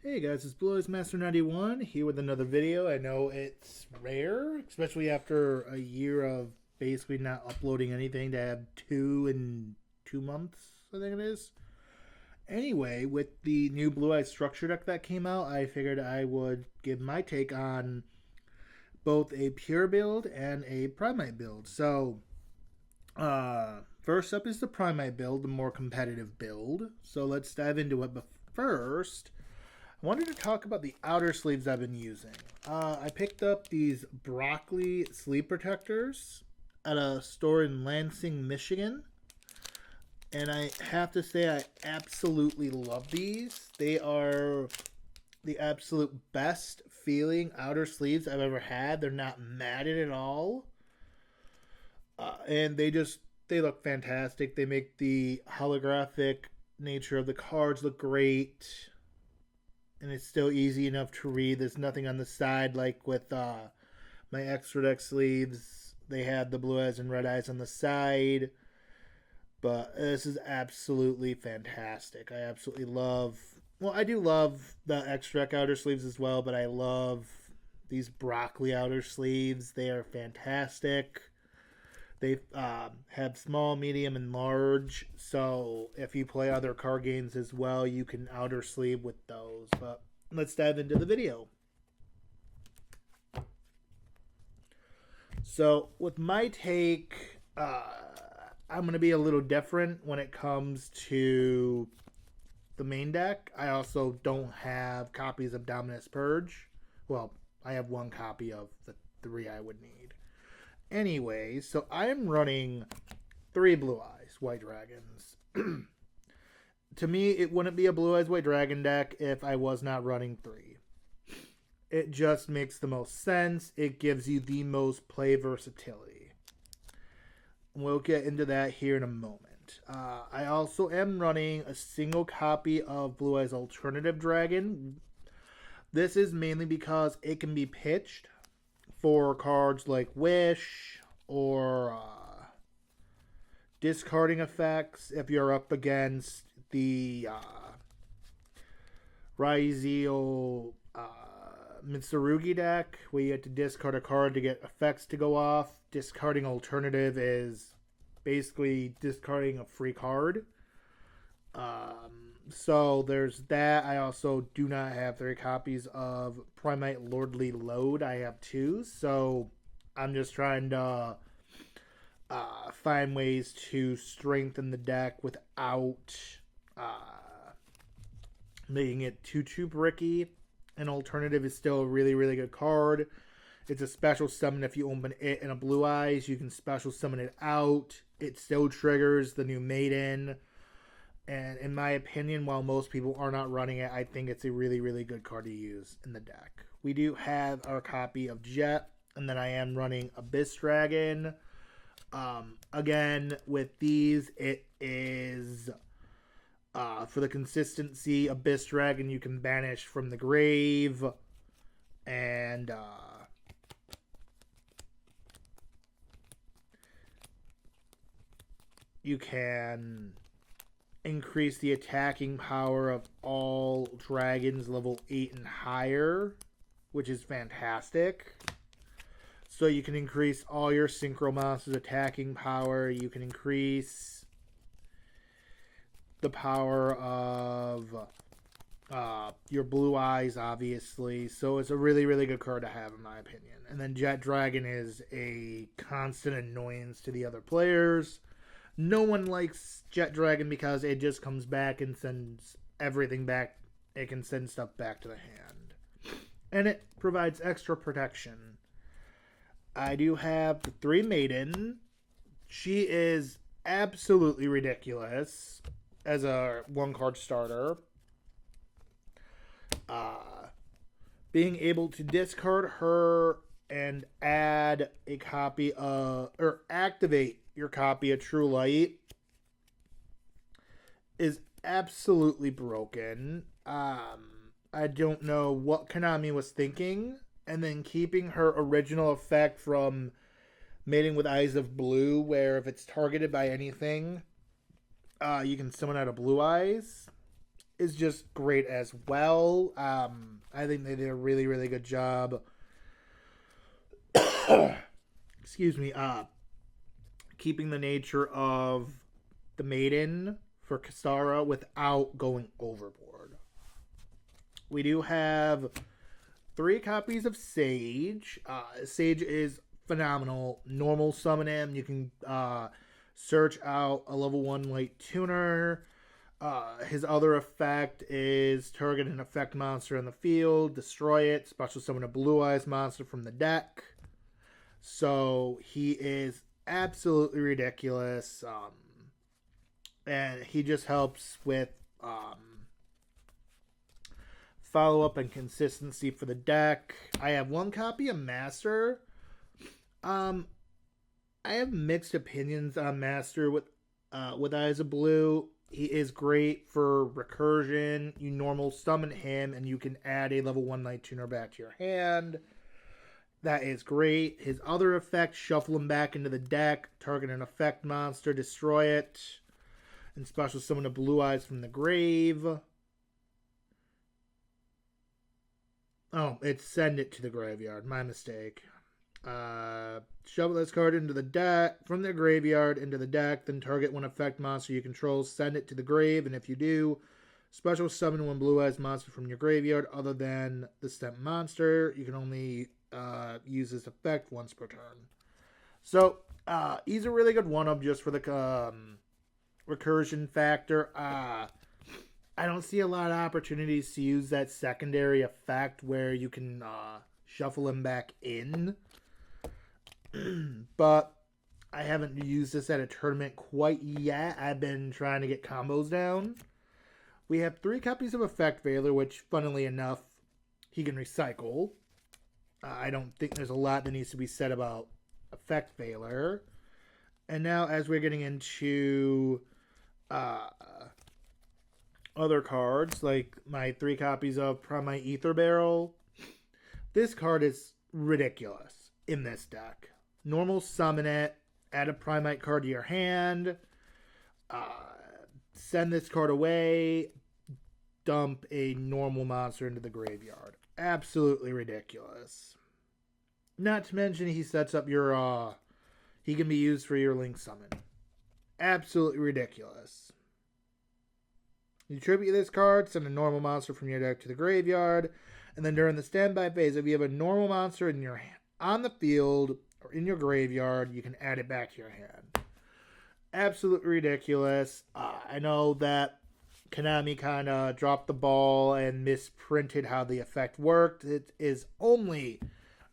Hey guys, it's Blue Eyes Master 91 here with another video. I know it's rare, especially after a year of basically not uploading anything, to have two in 2 months, I think it is. Anyway, with the new Blue Eyes structure deck that came out, I figured I would give my take on both a pure build and a primite build. First up is the primite build, the more competitive build. So let's dive into it. But first, I wanted to talk about the outer sleeves I've been using. I picked up these broccoli sleeve protectors at a store in Lansing, Michigan. And I have to say, I absolutely love these. They are the absolute best feeling outer sleeves I've ever had. They're not matted at all. And they look fantastic. They make the holographic nature of the cards look great, and it's still easy enough to read. There's nothing on the side like with my extra deck sleeves. They had the blue eyes and red eyes on the side, but this is absolutely fantastic. I absolutely love. Well, I do love the extra deck outer sleeves as well, but I love these broccoli outer sleeves. They are fantastic. They have small, medium, and large. So if you play other card games as well, you can outer sleeve with those. But let's dive into the video. So with my take, I'm going to be a little different when it comes to the main deck. I also don't have copies of Dominus Purge. Well, I have one copy of the 3 I would need. Anyway, so I am running 3 Blue Eyes White Dragons. To me, it wouldn't be a Blue Eyes White Dragon deck if I was not running 3. It just makes the most sense. It gives you the most play versatility. We'll get into that here in a moment. I also am running a single copy of Blue Eyes Alternative Dragon. This is mainly because it can be pitched for cards like Wish or discarding effects if you're up against the Raizio Mitsurugi deck, where you have to discard a card to get effects to go off. Discarding alternative is basically discarding a free card. So there's that. I also do not have 3 copies of Primite Lordly Load. I have 2. So I'm just trying to find ways to strengthen the deck without making it too bricky. An alternative is still a really, really good card. It's a special summon. If you open it in a Blue Eyes, you can special summon it out. It still triggers the new Maiden. And in my opinion, while most people are not running it, I think it's a really, really good card to use in the deck. We do have our copy of Jet, and then I am running Abyss Dragon. Again, with these, it is for the consistency. Abyss Dragon you can banish from the grave, and you can increase the attacking power of all dragons level 8 and higher, which is fantastic. So you can increase all your synchro monsters' attacking power. You can increase the power of your Blue Eyes, obviously. So it's a really, really good card to have, in my opinion. And then Jet Dragon is a constant annoyance to the other players. No one likes Jet Dragon because it just comes back and sends everything back. It can send stuff back to the hand. And it provides extra protection. I do have the 3 Maiden. She is absolutely ridiculous as a 1-card starter. Being able to discard her and add a copy of, or activate your copy of True Light is absolutely broken. I don't know what Konami was thinking, and then keeping her original effect from Mating with Eyes of Blue, where if it's targeted by anything, you can summon out of Blue Eyes. is just great as well. I think they did a really, really good job. Excuse me. Keeping the nature of the maiden for Kisara without going overboard. We do have 3 copies of Sage. Sage is phenomenal. Normal summon him. You can search out a level 1 light tuner. His other effect is target an effect monster in the field, destroy it, special summon a blue eyes monster from the deck. So he is absolutely ridiculous. And he just helps with follow up and consistency for the deck. I have 1 copy of Master. I have mixed opinions on Master with Eyes of Blue. He is great for recursion. You normal summon him and you can add a level 1 Night Tuner back to your hand. That is great. His other effect, shuffle him back into the deck, target an effect monster, destroy it, and special summon a Blue Eyes from the grave. Oh, it's send it to the graveyard. My mistake. Shuffle this card into the deck, from the graveyard into the deck, then target 1 effect monster you control, send it to the grave, and if you do, special summon 1 Blue Eyes monster from your graveyard other than the step monster. You can only use this effect once per turn. So, he's a really good one-up just for the recursion factor. I don't see a lot of opportunities to use that secondary effect where you can shuffle him back in. But I haven't used this at a tournament quite yet. I've been trying to get combos down. We have 3 copies of Effect Veiler, which, funnily enough, he can recycle. I don't think there's a lot that needs to be said about Effect Veiler. And now, as we're getting into other cards, like my 3 copies of Primite Ether Barrel, this card is ridiculous in this deck. Normal summon it, add a Primite card to your hand, send this card away, dump a normal monster into the graveyard. Absolutely ridiculous. Not to mention he sets up your, he can be used for your Link Summon. Absolutely ridiculous. You tribute this card, send a normal monster from your deck to the graveyard, and then during the standby phase, if you have a normal monster in your on the field or in your graveyard, you can add it back to your hand. Absolutely ridiculous. I know that Konami kind of dropped the ball and misprinted how the effect worked. It is only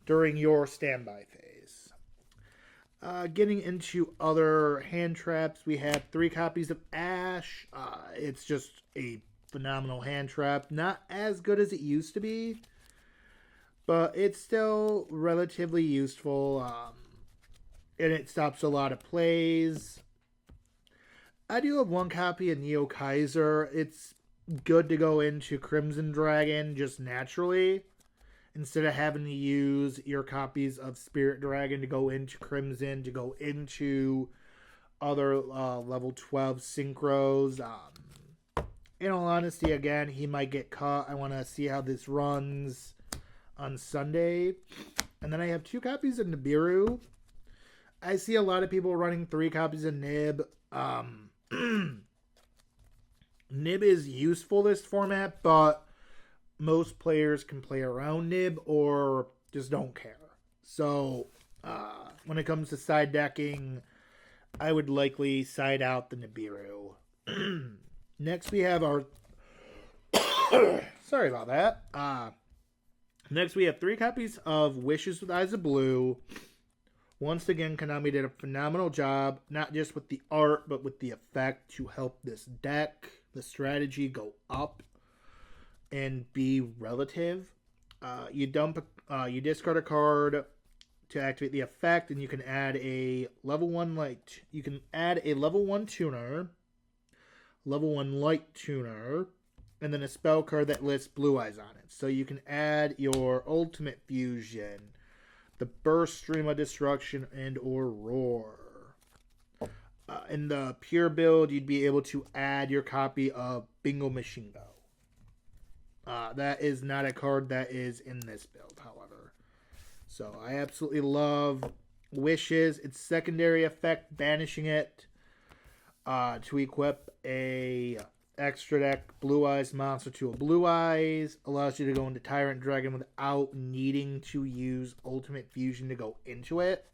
during your standby phase. Getting into other hand traps, we have 3 copies of Ash. It's just a phenomenal hand trap. Not as good as it used to be, but it's still relatively useful. And it stops a lot of plays. I do have 1 copy of Neo Kaiser. It's good to go into Crimson Dragon just naturally, instead of having to use your copies of Spirit Dragon to go into Crimson, to go into other level 12 synchros. In all honesty, again, he might get caught. I want to see how this runs on Sunday. And then I have 2 copies of Nibiru. I see a lot of people running 3 copies of Nib. Nib is useful this format, but most players can play around Nib or just don't care. So, when it comes to side decking, I would likely side out the Nibiru. Next, we have our... Sorry about that. Next, we have 3 copies of Wishes with Eyes of Blue. Once again, Konami did a phenomenal job, not just with the art, but with the effect to help this deck, the strategy go up and be relative. You discard a card to activate the effect, and you can add a level 1 light. You can add a level 1 tuner, level 1 light tuner, and then a spell card that lists Blue Eyes on it. So you can add your Ultimate Fusion, the Burst, Stream of Destruction, and or Roar. In the pure build, you'd be able to add your copy of Bingo Machine that is not a card that is in this build, however. So I absolutely love Wishes. Its secondary effect, banishing it to equip a extra deck Blue Eyes monster to a Blue Eyes. Allows you to go into Tyrant Dragon without needing to use Ultimate Fusion to go into it.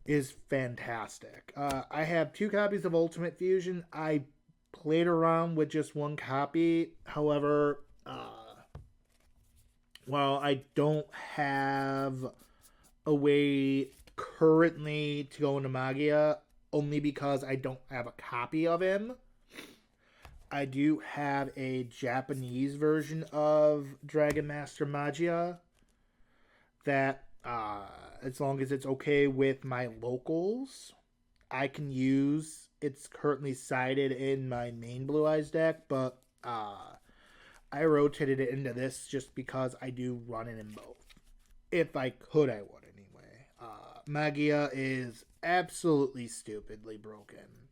Is fantastic. I have 2 copies of Ultimate Fusion. I played around with just 1 copy. However, while I don't have a way currently to go into Magia, only because I don't have a copy of him, I do have a Japanese version of Dragon Master Magia that, as long as it's okay with my locals, I can use. It's currently sided in my main Blue Eyes deck, but I rotated it into this just because I do run it in both. If I could, I would anyway. Magia is absolutely stupidly broken.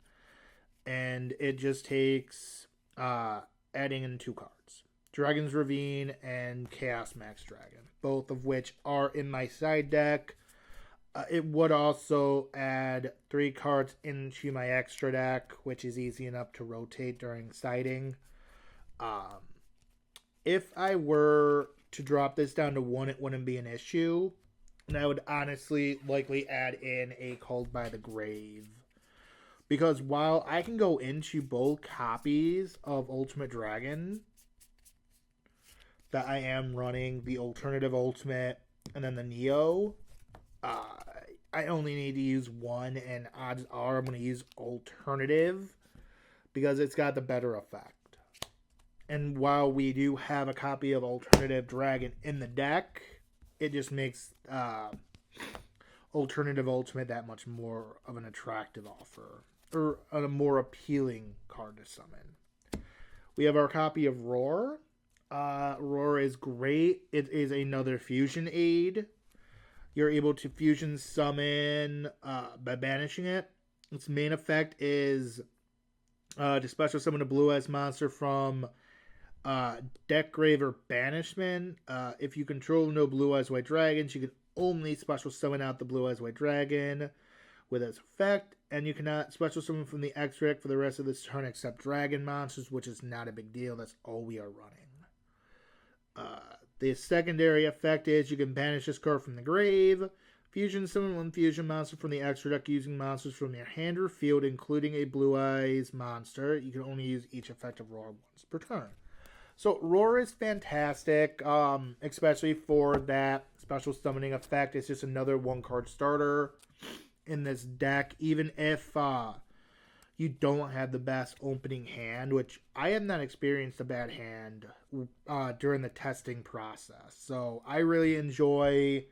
And it just takes adding in 2 cards. Dragon's Ravine and Chaos Max Dragon. Both of which are in my side deck. It would also add 3 cards into my extra deck, which is easy enough to rotate during siding. If I were to drop this down to 1, it wouldn't be an issue. And I would honestly likely add in a Called by the Grave. Because while I can go into both copies of Ultimate Dragon, that I am running the Alternative Ultimate and then the Neo, I only need to use 1, and odds are I'm going to use Alternative because it's got the better effect. And while we do have a copy of Alternative Dragon in the deck, it just makes Alternative Ultimate that much more of an attractive offer, or a more appealing card to summon. We have our copy of Roar. Roar is great. It is another fusion aid. You're able to fusion summon by banishing it. Its main effect is to special summon a Blue Eyes monster from deck, grave, or banishment. If you control no Blue Eyes White Dragons, you can only special summon out the Blue Eyes White Dragon with its effect, and you cannot special summon from the X deck for the rest of this turn except Dragon monsters, which is not a big deal. That's all we are running. The secondary effect is you can banish this card from the grave, fusion summon 1 fusion monster from the extra deck using monsters from your hand or field, including a Blue Eyes monster. You can only use each effect of Roar once per turn. So Roar is fantastic, especially for that special summoning effect. It's just another 1-card starter in this deck, even if you don't have the best opening hand, which I have not experienced a bad hand during the testing process. So I really enjoy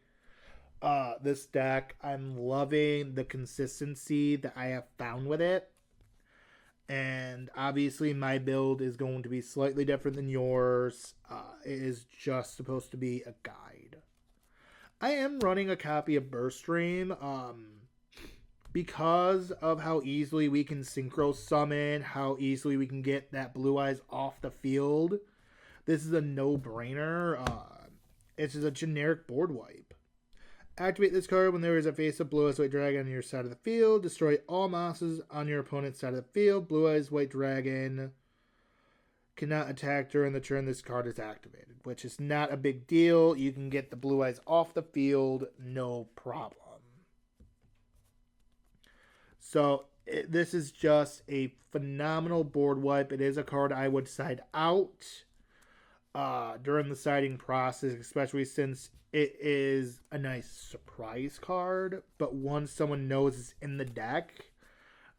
this deck. I'm loving the consistency that I have found with it. And obviously my build is going to be slightly different than yours. It is just supposed to be a guide. I am running a copy of Burst Stream. Because of how easily we can synchro summon, how easily we can get that Blue Eyes off the field, this is a no-brainer. It's just a generic board wipe. Activate this card when there is a face-up Blue Eyes White Dragon on your side of the field. Destroy all monsters on your opponent's side of the field. Blue Eyes White Dragon cannot attack during the turn this card is activated, which is not a big deal. You can get the Blue Eyes off the field, no problem. So this is just a phenomenal board wipe. It is a card I would side out during the siding process, especially since it is a nice surprise card. But once someone knows it's in the deck,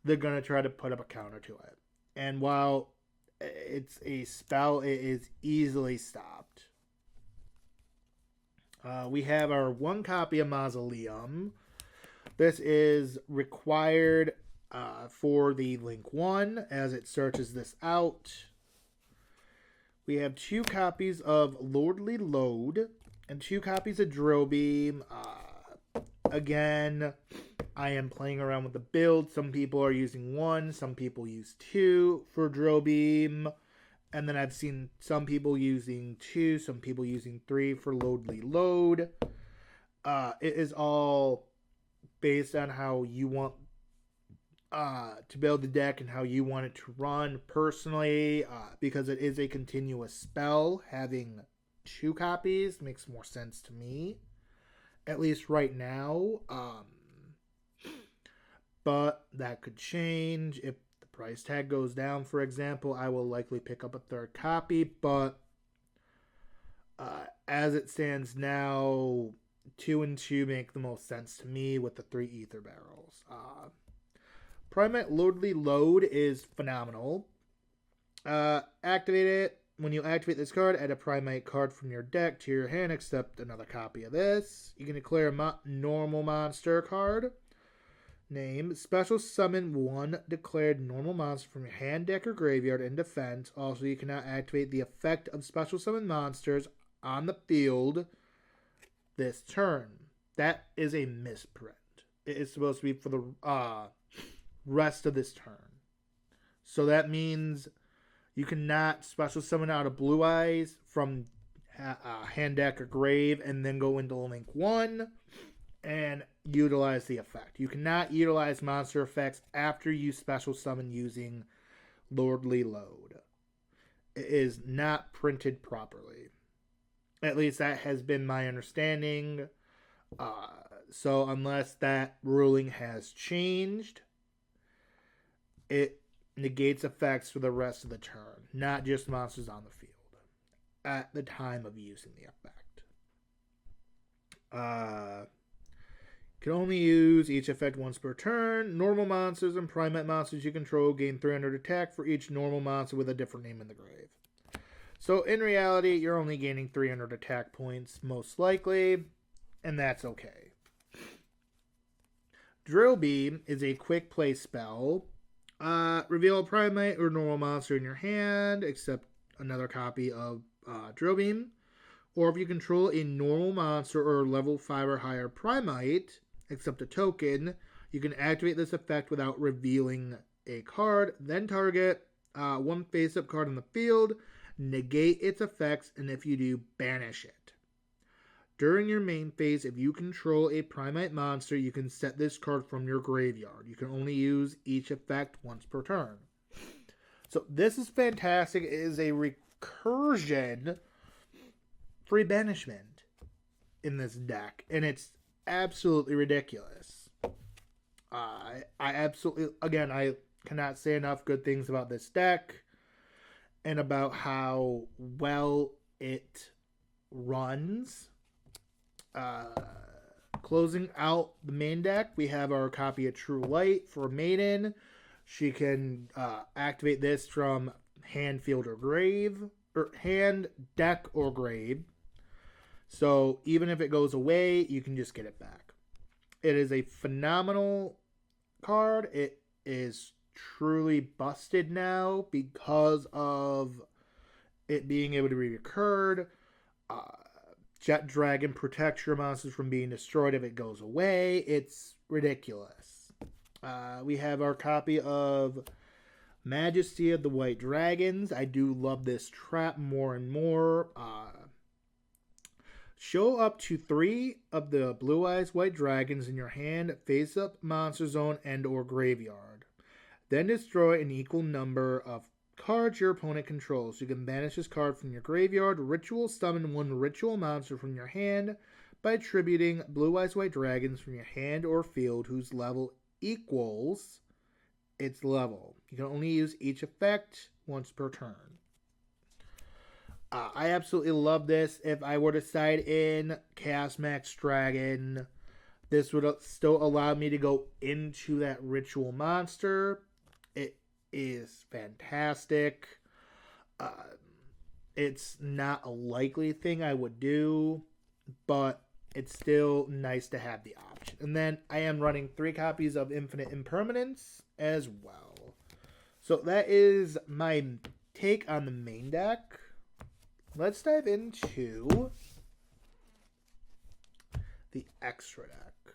they're going to try to put up a counter to it. And while it's a spell, it is easily stopped. We have our 1 copy of Mausoleum. This is required for the Link 1 as it searches this out. We have 2 copies of Lordly Load and 2 copies of Drill Beam. Again, I am playing around with the build. Some people are using 1, some people use 2 for drill beam. And then I've seen some people using 2, some people using 3 for loadly load. It is all based on how you want to build the deck and how you want it to run. Personally, because it is a continuous spell, having 2 copies makes more sense to me, at least right now. But that could change if the price tag goes down. For example, I will likely pick up a 3rd copy, but as it stands now, 2 and 2 make the most sense to me with the 3 ether barrels. Primite Loadly Load is phenomenal. Activate it. When you activate this card, add a Primite card from your deck to your hand, except another copy of this. You can declare a normal monster card. Name. Special summon 1 declared normal monster from your hand, deck, or graveyard in defense. Also, you cannot activate the effect of special summon monsters on the field this turn. That is a misprint. It is supposed to be for the rest of this turn. So that means you cannot special summon out of Blue Eyes from hand, deck, or grave and then go into Link 1 and utilize the effect. You cannot utilize monster effects after you special summon using Lordly Load. It is not printed properly. At least that has been my understanding. So unless that ruling has changed, it negates effects for the rest of the turn, not just monsters on the field at the time of using the effect. Can only use each effect once per turn. Normal monsters and primate monsters you control gain 300 attack for each normal monster with a different name in the grave. So in reality, you're only gaining 300 attack points, most likely, and that's okay. Drill Beam is a quick play spell. Reveal a primate or normal monster in your hand, except another copy of Drill Beam. Or if you control a normal monster or level 5 or higher primate, except a token, you can activate this effect without revealing a card. Then target 1 face-up card on the field, negate its effects, and if you do, banish it. During your main phase, if you control a primate monster, you can set this card from your graveyard. You can only use each effect once per turn. So this is fantastic. It is a recursion free banishment in this deck, and it's absolutely ridiculous. I absolutely, again, I cannot say enough good things about this deck and about how well it runs. Closing out the main deck, we have our copy of True Light for Maiden. She can activate this from hand, field, or grave, or hand, deck, or grave. So even if it goes away, you can just get it back. It is a phenomenal card. It is truly busted now because of it being able to be recurred. Jet Dragon protects your monsters from being destroyed if it goes away. It's ridiculous. We have our copy of Majesty of the White Dragons. I do love this trap more and more. Show up to 3 of the Blue Eyes White Dragons in your hand, face up monster zone and or graveyard. Then destroy an equal number of cards your opponent controls. You can banish this card from your graveyard, ritual summon 1 ritual monster from your hand by attributing Blue Eyes White Dragons from your hand or field whose level equals its level. You can only use each effect once per turn. I absolutely love this. If I were to side in Chaos Max Dragon, this would still allow me to go into that ritual monster. It is fantastic. It's not a likely thing I would do, but it's still nice to have the option. And then I am running 3 copies of Infinite Impermanence as well. So that is my take on the main deck. Let's dive into the extra deck.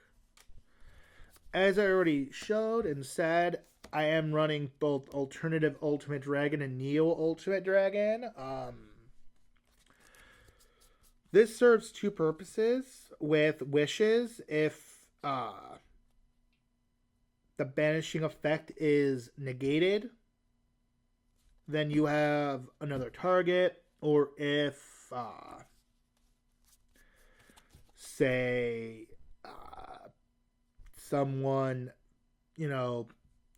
as I already showed and said, I am running both Alternative Ultimate Dragon and Neo Ultimate Dragon. This serves two purposes with wishes. If the banishing effect is negated, then you have another target. Or if, say, someone,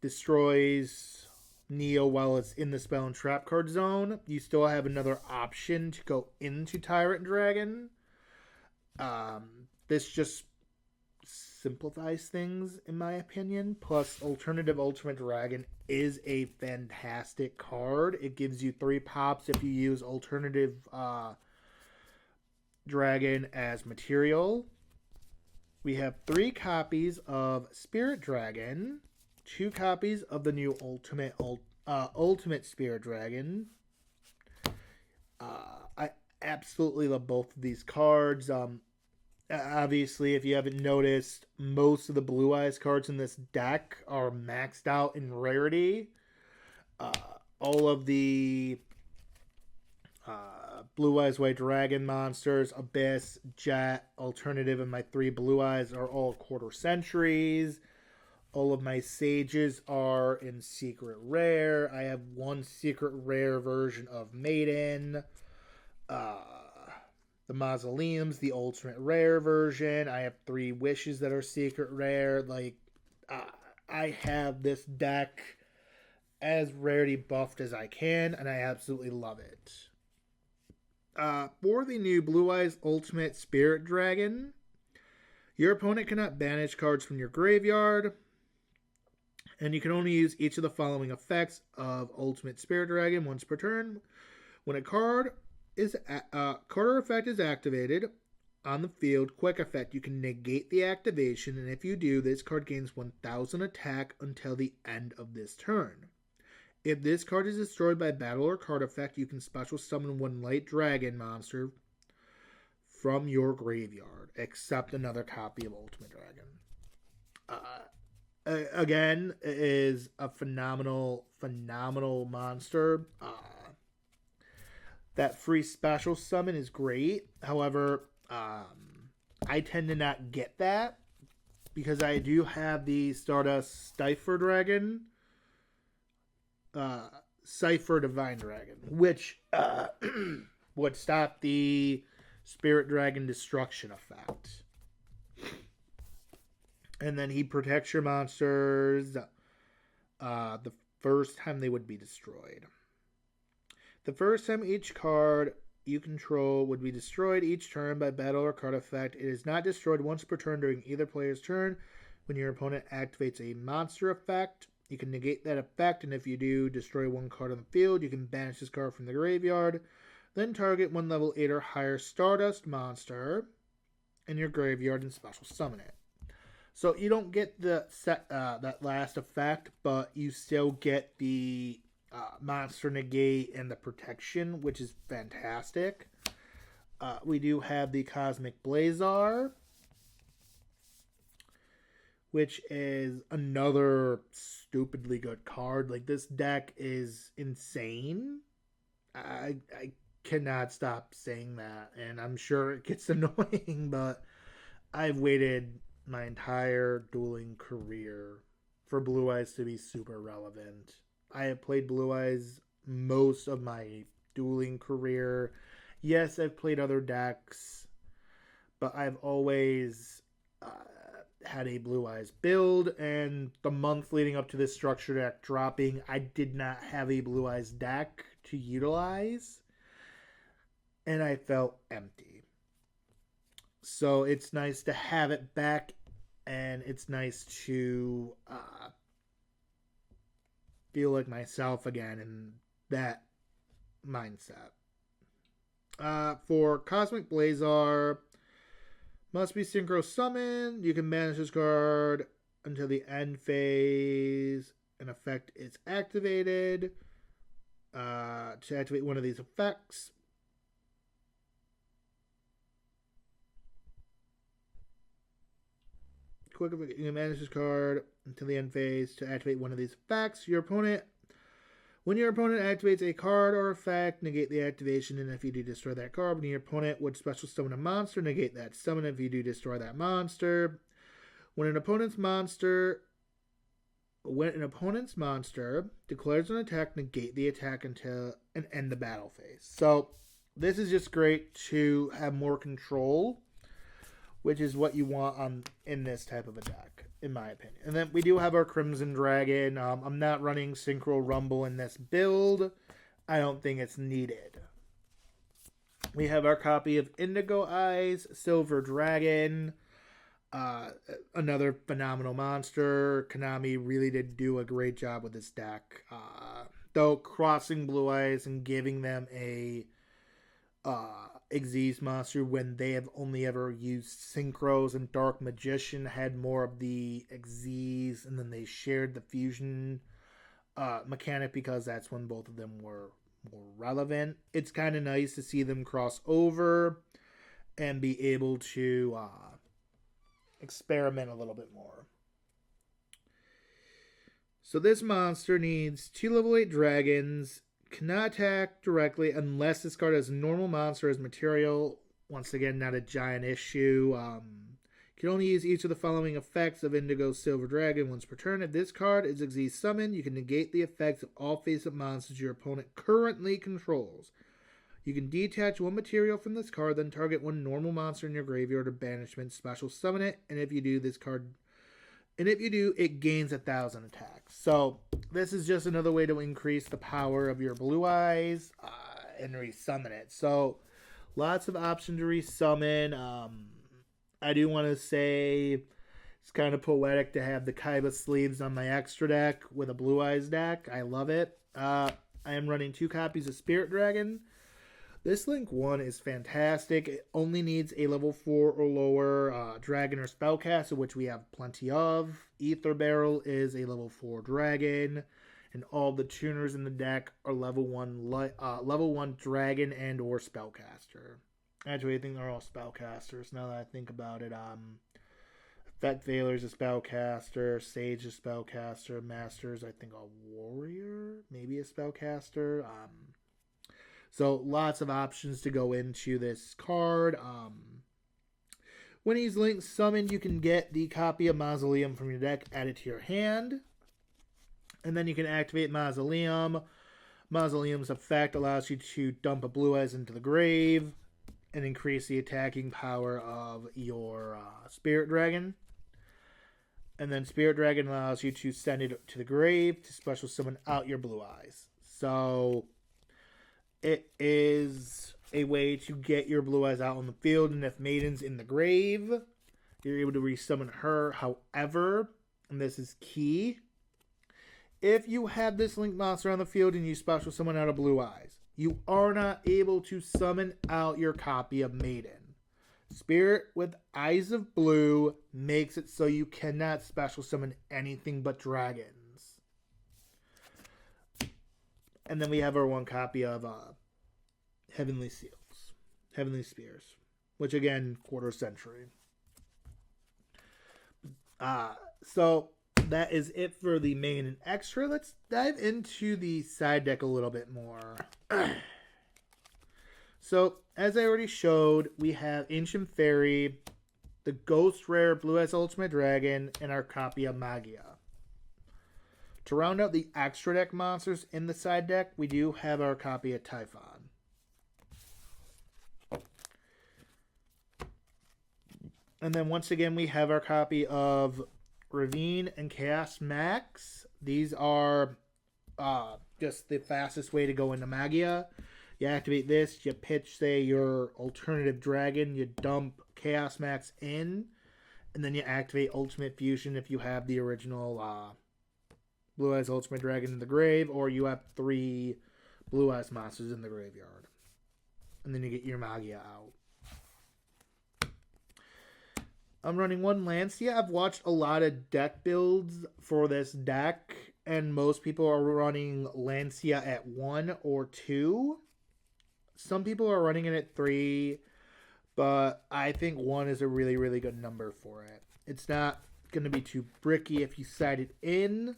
destroys Neo while it's in the spell and trap card zone, you still have another option to go into Tyrant Dragon. This just simplifies things, in my opinion. Plus, Alternative Ultimate Dragon is a fantastic card. It gives you 3 pops if you use Alternative Dragon as material. We have 3 copies of Spirit Dragon, 2 copies of the new Ultimate Spirit Dragon. I absolutely love both of these cards. Obviously, if you haven't noticed, most of the Blue Eyes cards in this deck are maxed out in rarity. All of the Blue Eyes White Dragon monsters, Abyss, Jet, Alternative, and my 3 Blue Eyes are all quarter centuries. All of my Sages are in secret rare. I have 1 secret rare version of Maiden. The Mausoleums, the ultimate rare version. I have 3 Wishes that are secret rare. I have this deck as rarity buffed as I can, and I absolutely love it. For the new Blue Eyes Ultimate Spirit Dragon, your opponent cannot banish cards from your graveyard, and you can only use each of the following effects of Ultimate Spirit Dragon once per turn. When a card or effect is activated on the field, quick effect, you can negate the activation, and if you do, this card gains 1000 attack until the end of this turn. If this card is destroyed by battle or card effect, you can special summon 1 light dragon monster from your graveyard, except another copy of Ultimate Dragon. Again, it is a phenomenal monster. That free special summon is great. However, I tend to not get that because I do have the Stardust Cipher Dragon, Cipher Divine Dragon, which would stop the Spirit Dragon destruction effect. And then he protects your monsters the first time they would be destroyed. The first time each card you control would be destroyed each turn by battle or card effect, it is not destroyed once per turn during either player's turn. When your opponent activates a monster effect, you can negate that effect, and if you do, destroy 1 card on the field. You can banish this card from the graveyard. Then target 1 level 8 or higher Stardust monster in your graveyard and special summon it. So you don't get that last effect, but you still get the monster negate and the protection, which is fantastic. We do have the Cosmic Blazar, which is another stupidly good card. This deck is insane. I cannot stop saying that, and I'm sure it gets annoying, but I've waited my entire dueling career for Blue Eyes to be super relevant. I have played Blue Eyes most of my dueling career. Yes, I've played other decks, but I've always had a Blue Eyes build, and the month leading up to this structure deck dropping, I did not have a Blue Eyes deck to utilize, and I felt empty. So it's nice to have it back, and it's nice to feel like myself again in that mindset. For Cosmic Blazar, must be synchro summoned. You can banish this card until the end phase. An effect is activated. To activate one of these effects, quick, you can manage this card until the end phase to activate one of these effects. When your opponent activates a card or effect, negate the activation, and if you do destroy that card, when your opponent would special summon a monster, negate that summon if you do destroy that monster. When an opponent's monster declares an attack, negate the attack until and end the battle phase. So this is just great to have more control, which is what you want in this type of a deck, in my opinion. And then we do have our Crimson Dragon. I'm not running Synchro Rumble in this build. I don't think it's needed. We have our copy of Indigo Eyes, Silver Dragon. Another phenomenal monster. Konami really did do a great job with this deck. Though crossing Blue Eyes and giving them a Xyz monster when they have only ever used Synchros, and Dark Magician had more of the Xyz, and then they shared the fusion mechanic because that's when both of them were more relevant. It's kind of nice to see them cross over and be able to experiment a little bit more. So this monster needs 2 level 8 dragons, cannot attack directly unless this card has a normal monster as material. Once again, not a giant issue. Can only use each of the following effects of Indigo Silver Dragon once per turn. If this card is Xyz summoned, you can negate the effects of all face-up monsters your opponent currently controls. You can detach one material from this card, then target one normal monster in your graveyard or banishment, special summon it, and if you do, it gains 1,000 attacks. So this is just another way to increase the power of your Blue Eyes and resummon it. So lots of options to resummon. I do want to say it's kind of poetic to have the Kaiba sleeves on my extra deck with a Blue Eyes deck. I love it. I am running 2 copies of Spirit Dragon. This Link 1 is fantastic. It only needs a level 4 or lower dragon or spellcaster, which we have plenty of. Ether Barrel is a level 4 dragon, and all the tuners in the deck are level 1 dragon and or spellcaster. Actually, I think they're all spellcasters now that I think about it. Effect Veiler's a spellcaster, Sage a spellcaster, Master's I think a warrior, maybe a spellcaster. So lots of options to go into this card. When he's Link summoned, you can get the copy of Mausoleum from your deck added to your hand. And then you can activate Mausoleum. Mausoleum's effect allows you to dump a Blue Eyes into the grave and increase the attacking power of your Spirit Dragon. And then Spirit Dragon allows you to send it to the grave to special summon out your Blue Eyes. So it is a way to get your Blue Eyes out on the field, and if Maiden's in the grave, you're able to resummon her. However, and this is key, if you have this Link monster on the field and you special summon out a Blue Eyes, you are not able to summon out your copy of Maiden. Spirit with Eyes of Blue makes it so you cannot special summon anything but dragons. And then we have our 1 copy of Heavenly Spears, which again, quarter century. So that is it for the main and extra. Let's dive into the side deck a little bit more. So, as I already showed, we have Ancient Fairy, the Ghost Rare Blue Eyes Ultimate Dragon, and our copy of Magia. To round out the extra deck monsters in the side deck, we do have our copy of Typhon. And then once again, we have our copy of Ravine and Chaos Max. These are just the fastest way to go into Magia. You activate this, you pitch, say, your alternative dragon, you dump Chaos Max in, and then you activate Ultimate Fusion if you have the original Blue Eyes Ultimate Dragon in the grave, or you have 3 Blue Eyes monsters in the graveyard. And then you get your Magia out. I'm running 1 Lancia. I've watched a lot of deck builds for this deck, and most people are running Lancia at 1 or 2. Some people are running it at 3, but I think 1 is a really, really good number for it. It's not going to be too bricky if you side it in.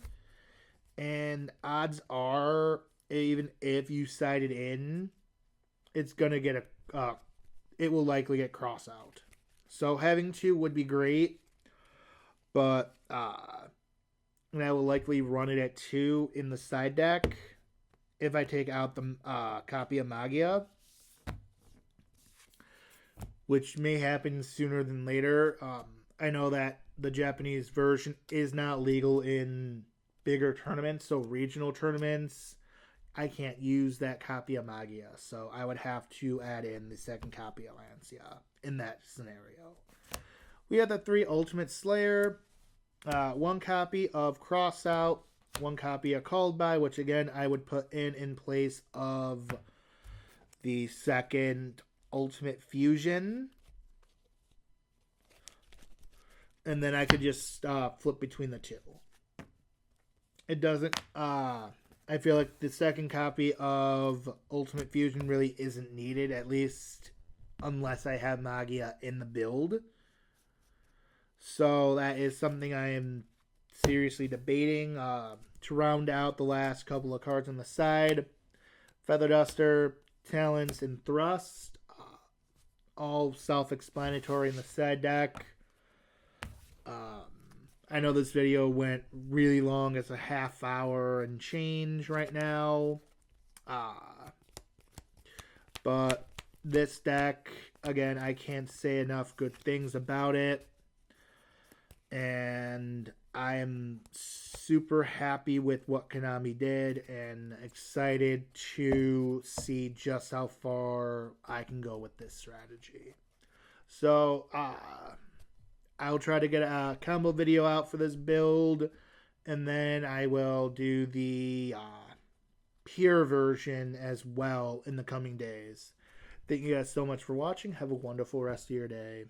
And odds are, even if you side it in, it's going to get it will likely get cross out. So having 2 would be great, but and I will likely run it at 2 in the side deck if I take out the copy of Magia, which may happen sooner than later. I know that the Japanese version is not legal in bigger tournaments, so regional tournaments, I can't use that copy of Magia, so I would have to add in the second copy of Lancia in that scenario. We have the 3 Ultimate Slayer, 1 copy of Crossout, 1 copy of Called By, which again I would put in place of the second Ultimate Fusion. And then I could just flip between the 2. It doesn't... I feel like the second copy of Ultimate Fusion really isn't needed, at least unless I have Magia in the build. So that is something I am seriously debating. To round out the last couple of cards on the side, Feather Duster, Talents, and Thrust. All self-explanatory in the side deck. I know this video went really long. It's a half hour and change right now. But this deck, again, I can't say enough good things about it. And I am super happy with what Konami did and excited to see just how far I can go with this strategy. So, I'll try to get a combo video out for this build, and then I will do the pure version as well in the coming days. Thank you guys so much for watching. Have a wonderful rest of your day.